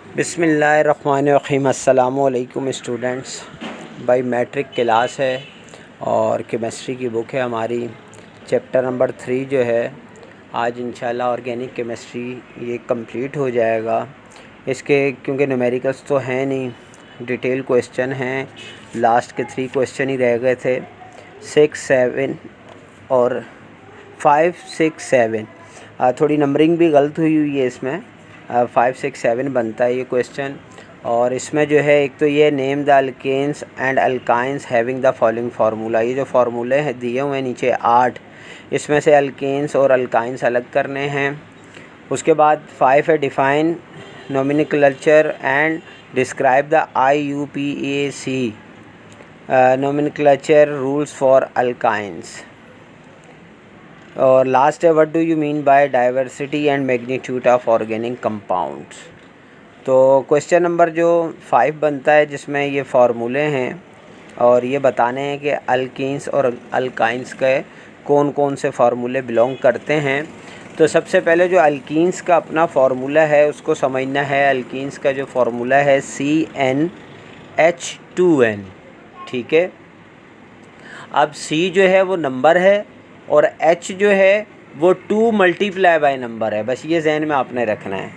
बिस्मिल्लाहिर्रहमानिर्रहीम। अस्सलामुअलैकुम स्टूडेंट्स। भाई मैट्रिक क्लास है और केमिस्ट्री की बुक है हमारी। चैप्टर नंबर 3 जो है आज इंशाल्लाह ऑर्गेनिक केमिस्ट्री ये कंप्लीट हो जाएगा। इसके क्योंकि न्यूमेरिकल्स तो हैं नहीं, डिटेल क्वेश्चन हैं। लास्ट के 3 क्वेश्चन ही रह गए थे, 6, 7 और 5, 6, 7। थोड़ी नंबरिंग भी गलत हुई है इसमें। 5, 6, 7 बनता है ये क्वेश्चन। और इसमें जो है एक तो ये name the alkanes and alkynes having the following formula, ये जो फार्मूले हैं दिए हुए हैं नीचे 8, इसमें से अल्केन्स और अल्काइंस अलग करने हैं। उसके बाद 5 है define nomenclature and describe the IUPAC nomenclature rules for alkynes. और लास्ट है what do you mean by diversity and magnitude of organic compounds. तो क्वेश्चन नंबर जो 5 बनता है जिसमें ये फार्मूले हैं और ये बताने हैं कि अल्कीन्स और अल्काइंस के कौन कौन से फार्मूले बिलोंग करते हैं। तो सबसे पहले जो अल्कीन्स का अपना फार्मूला है उसको समझना है। अल्कीन्स का जो फार्मूला है CnH2n, ठीक है। अब C जो है वो नंबर है और H जो है वो 2 मल्टीप्लाई बाय नंबर है, बस ये जहन में आपने रखना है।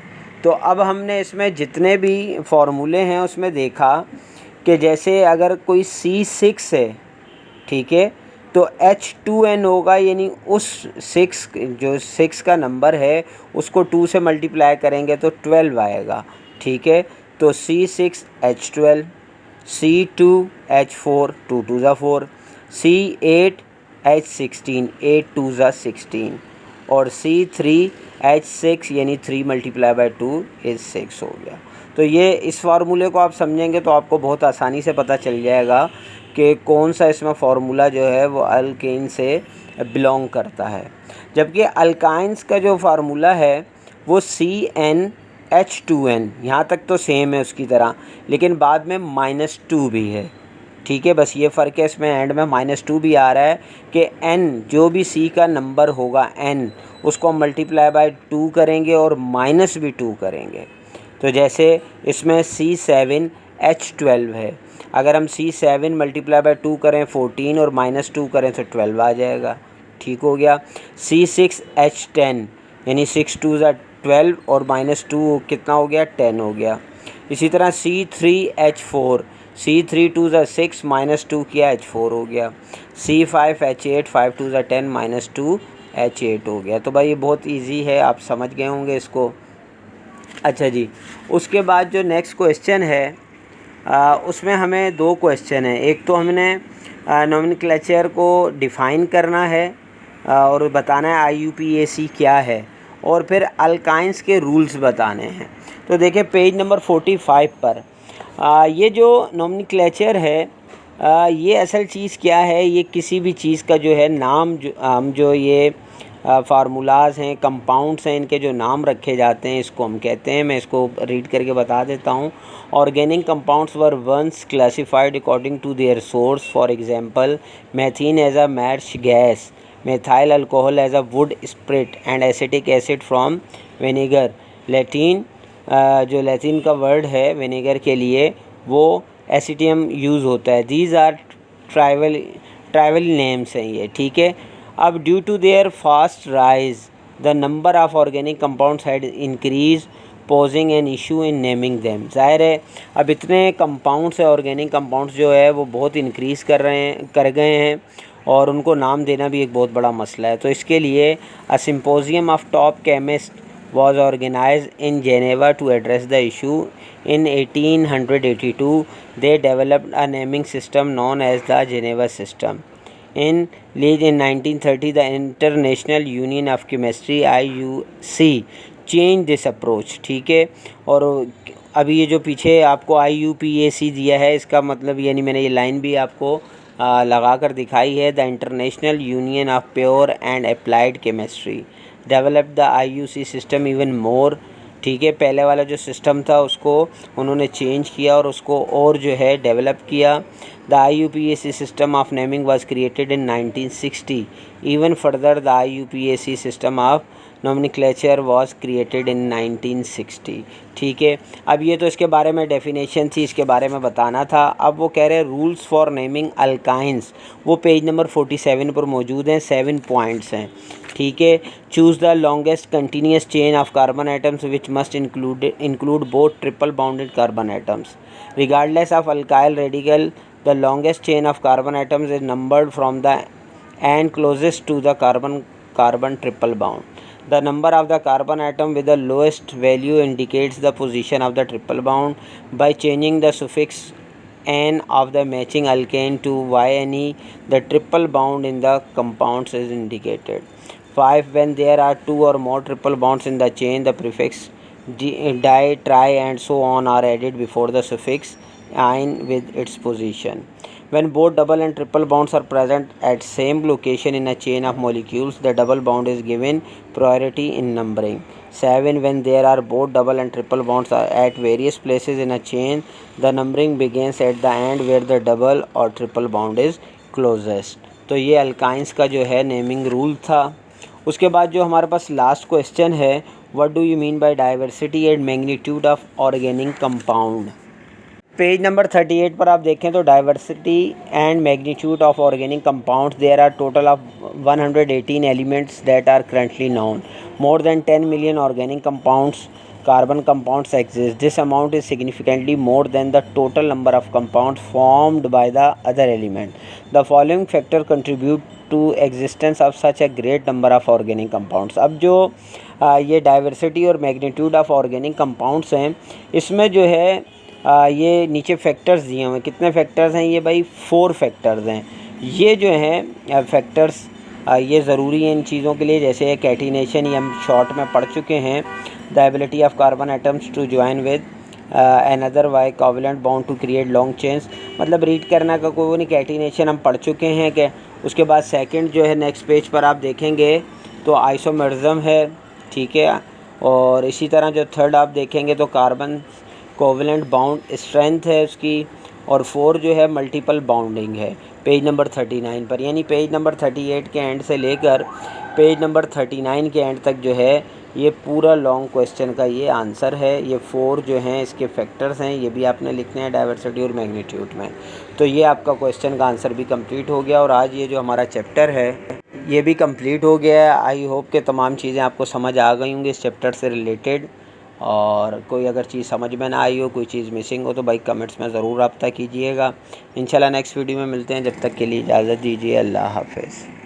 तो अब हमने इसमें जितने भी फार्मूले हैं उसमें देखा कि जैसे अगर कोई C6 है, ठीक है, तो H2n होगा, यानी उस 6 जो 6 का नंबर है उसको 2 से मल्टीप्लाई करेंगे तो 12 आएगा, ठीक है। तो C6H12, C2H4, 2 2 ज़ा 4, C8H16, 8 2 ज़ा 16 और C3H6 यानी 3 मल्टीप्लाई बाय 2 इज़ 6 हो गया। तो ये इस फार्मूले को आप समझेंगे तो आपको बहुत आसानी से पता चल जाएगा कि कौन सा इसमें फार्मूला जो है वो अल्केन से बिलोंग करता है। जबकि अल्काइंस का जो फार्मूला है वो CnH2n, यहाँ तक तो सेम है उसकी तरह, लेकिन बाद में -2 भी है, ठीक है। बस ये फ़र्क है, इसमें एंड में -2 भी आ रहा है कि n जो भी C का नंबर होगा n उसको हम मल्टीप्लाई बाय 2 करेंगे और -2 करेंगे। तो जैसे इसमें C7H12 है, अगर हम C7 मल्टीप्लाई बाय 2 करें 14 और -2 करें तो 12 आ जाएगा, ठीक हो गया। C6H10 यानी 6 2 ज़ा 12 और -2 कितना हो गया, 10 हो गया। इसी तरह C3H4, C3 2 ज़ा 6 -2 किया H4 हो गया। C5H8, 5 2 ज़ा 10 -2 H8 हो गया। तो भाई ये बहुत इजी है, आप समझ गए होंगे इसको। अच्छा जी, उसके बाद जो नेक्स्ट क्वेश्चन है उसमें हमें 2 क्वेश्चन हैं। एक तो हमने नोमेनक्लेचर को डिफ़ाइन करना है और बताना है IUPAC क्या है, और फिर अल्काइंस के रूल्स बताने हैं। तो देखिए पेज नंबर 45 पर ये जो नोमेनक्लेचर है ये असल चीज़ क्या है, ये किसी भी चीज़ का जो है नाम, जो हम जो ये फार्मूलाज हैं, कंपाउंड्स हैं, इनके जो नाम रखे जाते हैं इसको हम कहते हैं। मैं इसको रीड करके बता देता हूँ। Organic compounds were once classified according to their source. For example methane as a marsh gas, methyl alcohol as a wood spirit and acetic acid from vinegar। Latin जो लैटिन का वर्ड है vinegar के लिए वो एसिटियम use होता है। These are tribal names हैं ये, ठीक है। अब due to their fast rise the number of organic compounds had increase posing an issue in naming them. ज़ाहिर है अब इतने कंपाउंड्स है, ऑर्गेनिक कंपाउंड्स जो है वो बहुत इंक्रीज़ कर गए हैं और उनको नाम देना भी एक बहुत बड़ा मसला है। तो इसके लिए a symposium of top chemist was organized in Geneva to address the issue. In 1882 they developed a naming system known as the Geneva system. In 1930 the International Union of Chemistry IUC changed this approach, ठीक है। और अभी ये जो पीछे आपको IUPAC दिया है इसका मतलब, यानी मैंने ये लाइन भी आपको लगा कर दिखाई है, the international union of pure and applied chemistry develop the IUC system even more, ठीक है। पहले वाला जो सिस्टम था उसको उन्होंने चेंज किया और उसको और जो है डेवलप किया। The IUPAC system of naming was created in 1960। Even further the IUPAC system of nomenclature was created in 1960। ठीक है, अब ये तो इसके बारे में डेफिनेशन थी, इसके बारे में बताना था। अब वो कह रहे हैं रूल्स फॉर नेमिंग अल्काइंस, वो पेज नंबर 47 पर मौजूद हैं, 7 पॉइंट्स हैं। ठीक है, choose the longest continuous chain of carbon atoms which must include both triple bounded carbon atoms regardless of alkyl radical. The longest chain of carbon atoms is numbered from the end closest to the carbon triple bound. The number of the carbon atom with the lowest value indicates the position of the triple bound. By changing the suffix "-n" of the matching alkane to "-ne", the triple bound in the compounds is indicated. 5. When there are 2 or more triple bonds in the chain, the prefix "di", "tri", and so on are added before the suffix "-ine" with its position. When both double and triple bonds are present at same location in a chain of molecules, the double bond is given priority in numbering. 7. When there are both double and triple bonds at various places in a chain, the numbering begins at the end where the double or triple bond is closest. तो ये alkynes का जो है naming rule था। उसके बाद जो हमारे पास लास्ट क्वेश्चन है, what do you mean by diversity and magnitude of organic compound. Page number 38 पर आप देखें तो diversity and magnitude of organic compounds, there are total of 118 elements that are currently known. More than 10 million organic compounds carbon compounds exist. This amount is significantly more than the total number of compounds formed by the other element. The following factor contribute to existence of such a great number of organic compounds. अब जो ये diversity और magnitude of organic compounds हैं, इसमें जो है ये नीचे फैक्टर्स दिए हुए हैं। कितने फैक्टर्स हैं ये भाई? 4 फैक्टर्स हैं। ये जो हैं फैक्टर्स ये ज़रूरी हैं इन चीज़ों के लिए, जैसे कैटिनेशन, ये हम शॉर्ट में पढ़ चुके हैं। The ability of carbon atoms to join with another by covalent bound to create long chains, मतलब रीड करना का कोई नहीं, कैटिनेशन हम पढ़ चुके हैं कि। उसके बाद सेकंड जो है नेक्स्ट पेज पर आप देखेंगे तो आइसोमेरिज्म है, ठीक है। और इसी तरह जो थर्ड आप देखेंगे तो कार्बन कोवलेंट बाउंड स्ट्रेंथ है उसकी। और 4 जो है मल्टीपल बाउंडिंग है पेज नंबर 39 पर, यानी पेज नंबर 38 के एंड से लेकर पेज नंबर 39 के एंड तक जो है ये पूरा लॉन्ग क्वेश्चन का ये आंसर है। ये 4 जो हैं इसके फैक्टर्स हैं, ये भी आपने लिखने हैं डाइवर्सिटी और मैग्नीट्यूड में। तो ये आपका क्वेश्चन का आंसर भी कंप्लीट हो गया और आज ये जो हमारा चैप्टर है ये भी कंप्लीट हो गया है। आई होप कि तमाम चीज़ें आपको समझ आ गई होंगी इस चैप्टर से रिलेटेड। और कोई अगर चीज़ समझ में ना आई हो, कोई चीज़ मिसिंग हो तो भाई कमेंट्स में ज़रूर रब्ता कीजिएगा। इंशाल्लाह नेक्स्ट वीडियो में मिलते हैं, जब तक के लिए इजाज़त दीजिए। अल्लाह हाफ़िज़।